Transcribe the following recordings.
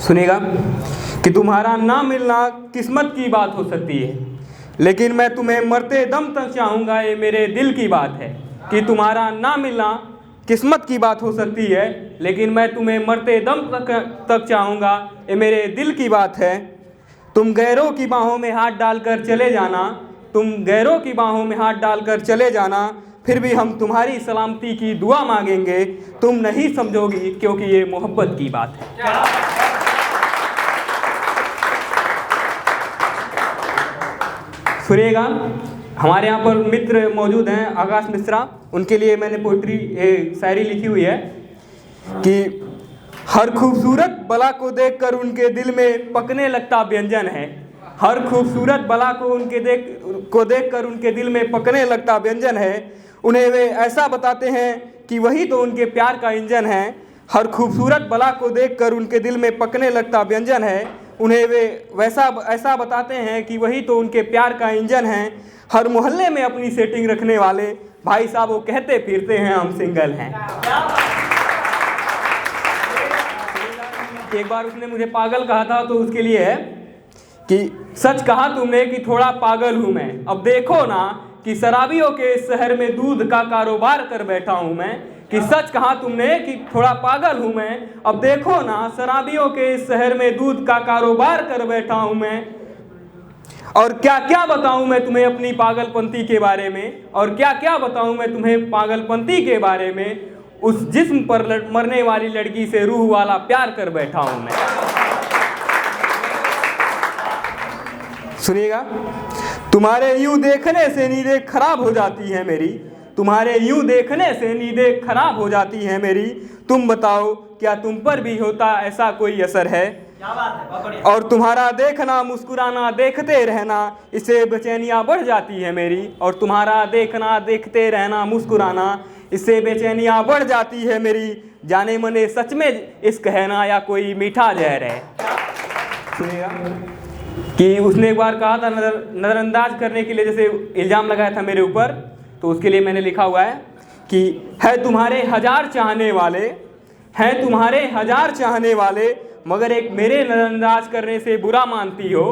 सुनेगा कि तुम्हारा ना मिलना किस्मत की बात हो सकती है, लेकिन मैं तुम्हें मरते दम तक चाहूँगा, ये मेरे दिल की बात है। कि तुम्हारा ना मिलना किस्मत की बात हो सकती है, लेकिन मैं तुम्हें मरते दम तक चाहूँगा, ये मेरे दिल की बात है। तुम गैरों की बाहों में हाथ डालकर चले जाना, तुम गैरों की बाहों में हाथ डालकर चले जाना, फिर भी हम तुम्हारी सलामती की दुआ मांगेंगे, तुम नहीं समझोगी क्योंकि ये मोहब्बत की बात है। सुनिएगा, हमारे यहाँ पर मित्र मौजूद हैं आकाश मिश्रा, उनके लिए मैंने पोइट्री शायरी लिखी हुई है कि हर खूबसूरत बला को देखकर उनके दिल में पकने लगता व्यंजन है। हर खूबसूरत बला को देखकर उनके दिल में पकने लगता व्यंजन है। उन्हें वे ऐसा बताते हैं कि वही तो उनके प्यार का इंजन है। हर खूबसूरत बला को देखकर उनके दिल में पकने लगता व्यंजन है। उन्हें वे ऐसा बताते हैं कि वही तो उनके प्यार का इंजन है। हर मोहल्ले में अपनी सेटिंग रखने वाले भाई साहब वो कहते फिरते हैं हम सिंगल हैं। एक बार उसने मुझे पागल कहा था, तो उसके लिए है कि सच कहा तुमने कि थोड़ा पागल हूँ मैं, अब देखो ना कि शराबियों के इस शहर में दूध का कारोबार कर बैठा हूँ मैं। कि सच कहा तुमने कि थोड़ा पागल हूँ मैं, अब देखो ना शराबियों के इस शहर में दूध का कारोबार कर बैठा हूँ मैं। और क्या क्या बताऊँ मैं तुम्हें अपनी पागलपंती के बारे में, और क्या क्या बताऊँ मैं तुम्हें पागलपंती के बारे में। उस जिस्म पर मरने वाली लड़की से रूह वाला प्यार कर बैठा हूँ मैं। सुनिएगा, तुम्हारे यूं देखने से नींदें खराब हो जाती हैं मेरी, तुम्हारे यूं देखने से नींदें खराब हो जाती हैं मेरी। तुम बताओ क्या तुम पर भी होता ऐसा कोई असर है? क्या बात है? और तुम्हारा देखना मुस्कुराना देखते रहना, इससे बेचैनियाँ बढ़ जाती है मेरी। और तुम्हारा देखना देखते रहना मुस्कुराना, इससे बेचैनियाँ बढ़ जाती है मेरी। जाने मने सच में इश्क है ना या कोई मीठा जहर है। सुनिएगा कि उसने एक बार कहा था नज़रअंदाज करने के लिए, जैसे इल्ज़ाम लगाया था मेरे ऊपर, तो उसके लिए मैंने लिखा हुआ है कि है तुम्हारे हजार चाहने वाले, हैं तुम्हारे हजार चाहने वाले, मगर एक मेरे नज़रअंदाज करने से बुरा मानती हो।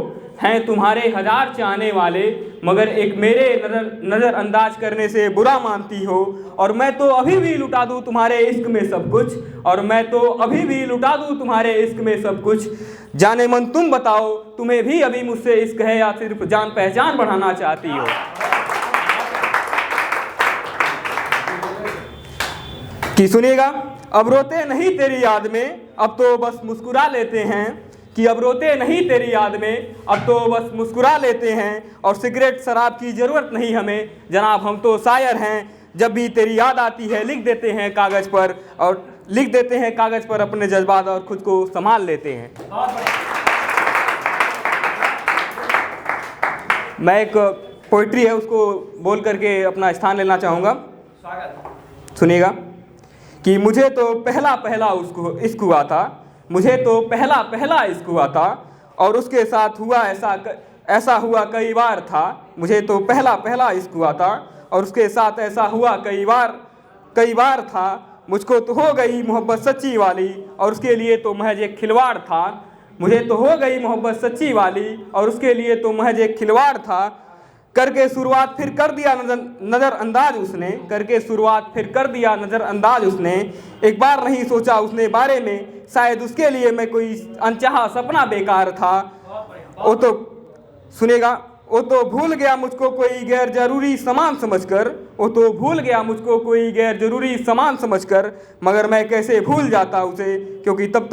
हैं तुम्हारे हजार चाहने वाले, मगर एक मेरे नज़रअंदाज करने से बुरा मानती हो। और मैं तो अभी भी लुटा दूँ तुम्हारे इश्क में सब कुछ, और मैं तो अभी भी लुटा दूँ तुम्हारे इश्क में सब कुछ। जाने मन तुम बताओ तुम्हें भी अभी मुझसे इश्क है या सिर्फ जान पहचान बढ़ाना चाहती हो। कि सुनिएगा, अब रोते नहीं तेरी याद में, अब तो बस मुस्कुरा लेते हैं। कि अब रोते नहीं तेरी याद में, अब तो बस मुस्कुरा लेते हैं। और सिगरेट शराब की ज़रूरत नहीं हमें जनाब, हम तो शायर हैं। जब भी तेरी याद आती है लिख देते हैं कागज़ पर, और लिख देते हैं कागज़ पर अपने जज्बात और खुद को संभाल लेते हैं। मैं एक पोइट्री है उसको बोल करके अपना स्थान लेना चाहूँगा। सुनिएगा कि मुझे तो पहला पहला उसको इश्क हुआ था, मुझे तो पहला पहला इश्क हुआ था, और उसके साथ हुआ ऐसा हुआ कई बार था। मुझे तो पहला पहला इश्क हुआ था, और उसके साथ ऐसा हुआ कई बार था। मुझको तो हो गई मोहब्बत सच्ची वाली, और उसके लिए तो महज एक खिलवाड़ था। मुझे तो हो गई मोहब्बत सच्ची वाली, और उसके लिए तो महज एक खिलवाड़ था। करके शुरुआत फिर कर दिया नज़रअंदाज उसने, करके शुरुआत फिर कर दिया नज़रअंदाज उसने। एक बार नहीं सोचा उसने बारे में, शायद उसके लिए मैं कोई अनचाहा सपना बेकार था। वो तो सुनेगा, वो तो भूल गया मुझको कोई गैर जरूरी सामान समझकर, वो तो भूल गया मुझको कोई गैर जरूरी सामान समझकर। मगर मैं कैसे भूल जाता उसे, क्योंकि तब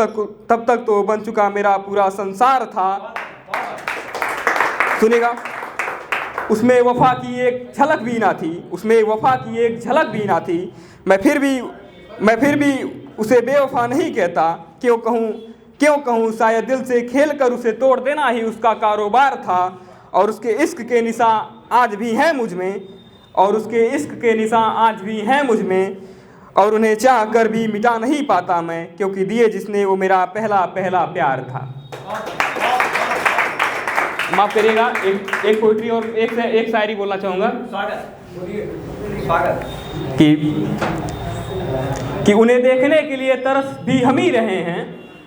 तक तो बन चुका मेरा पूरा संसार था। सुनेगा, उसमें वफा की एक झलक भी ना थी, उसमें वफा की एक झलक भी ना थी। मैं फिर भी उसे बेवफा नहीं कहता। क्यों कहूँ शायद दिल से खेल कर उसे तोड़ देना ही उसका कारोबार था। और उसके इश्क के निशान आज भी हैं मुझ में, और उसके इश्क के निशान आज भी हैं मुझ में। और उन्हें चाह कर भी मिटा नहीं पाता मैं, क्योंकि दिए जिसने वो मेरा पहला पहला प्यार था। माफ करिएगा, एक पोइट्री और एक शायरी बोलना चाहूँगा। कि उन्हें देखने के लिए तरस भी हम ही रहे हैं,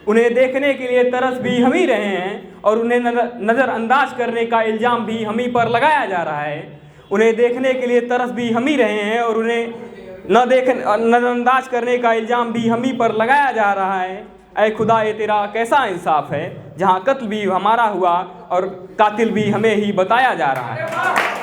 उन्हें देखने के लिए तरस भी हम ही रहे हैं और उन्हें नज़रअंदाज करने का इल्ज़ाम भी हम ही पर लगाया जा रहा है। उन्हें देखने के लिए तरस भी हम ही रहे हैं और उन्हें नज़रअंदाज करने का इल्ज़ाम भी हम ही पर लगाया जा रहा है। ऐ खुदा ये तेरा कैसा इंसाफ है, जहाँ कत्ल भी हमारा हुआ और कातिल भी हमें ही बताया जा रहा है।